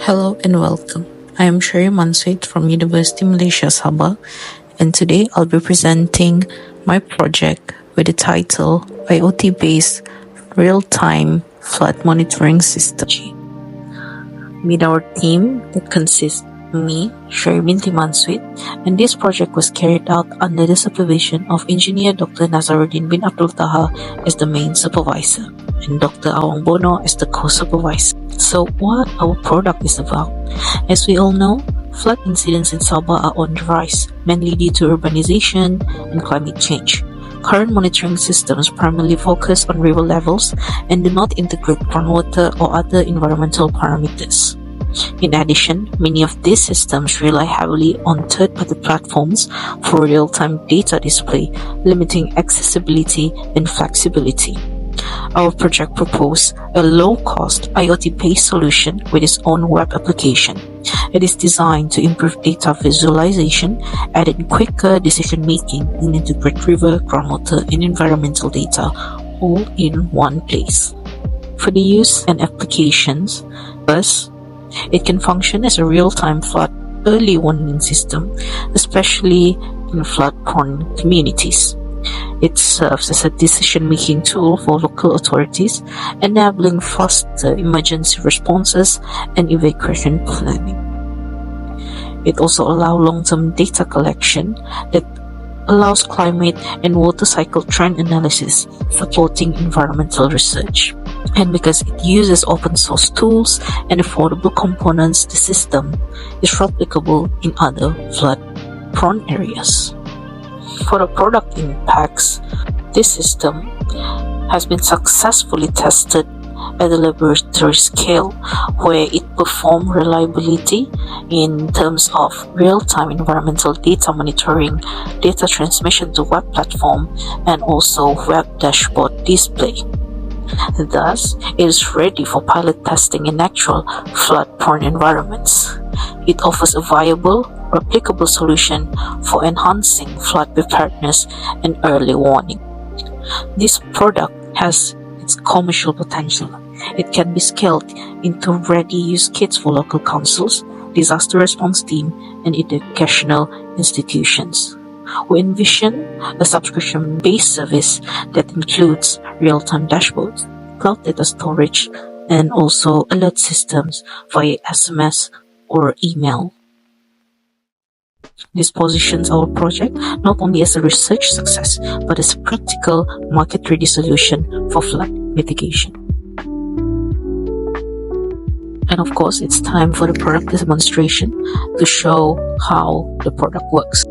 Hello and welcome. I am Sherry Mansuit from University Malaysia Sabah, and today I'll be presenting my project with the title IoT-Based Real-Time Flood Monitoring System. Meet our team that consists of me, Sherry binti Mansuit, and this project was carried out under the supervision of Engineer Dr. Nazaruddin bin Abdul Taha as the main supervisor and Dr. Awang Bono as the co-supervisor. So what our product is about? As we all know, flood incidents in Sabah are on the rise, mainly due to urbanization and climate change. Current monitoring systems primarily focus on river levels and do not integrate groundwater or other environmental parameters. In addition, many of these systems rely heavily on third-party platforms for real-time data display, limiting accessibility and flexibility. Our project proposed a low-cost IoT-based solution with its own web application. It is designed to improve data visualization, adding quicker decision-making, and integrate river, groundwater, and environmental data all in one place. For the use and applications, first, it can function as a real-time flood early warning system, especially in flood-prone communities. It serves as a decision-making tool for local authorities, enabling faster emergency responses and evacuation planning. It also allows long-term data collection that allows climate and water cycle trend analysis, supporting environmental research. And because it uses open source tools and affordable components, the system is replicable in other flood-prone areas. For the product impacts, this system has been successfully tested at the laboratory scale, where it performed reliability in terms of real-time environmental data monitoring, data transmission to web platform, and also web dashboard display. Thus, it is ready for pilot testing in actual flood-prone environments. It offers a viable, replicable solution for enhancing flood preparedness and early warning. This product has its commercial potential. It can be scaled into ready use kits for local councils, disaster response team, and educational institutions. We envision a subscription-based service that includes real-time dashboards, cloud data storage, and also alert systems via SMS or email. This positions our project not only as a research success, but as a practical, market-ready solution for flood mitigation. And of course, it's time for the product demonstration to show how the product works.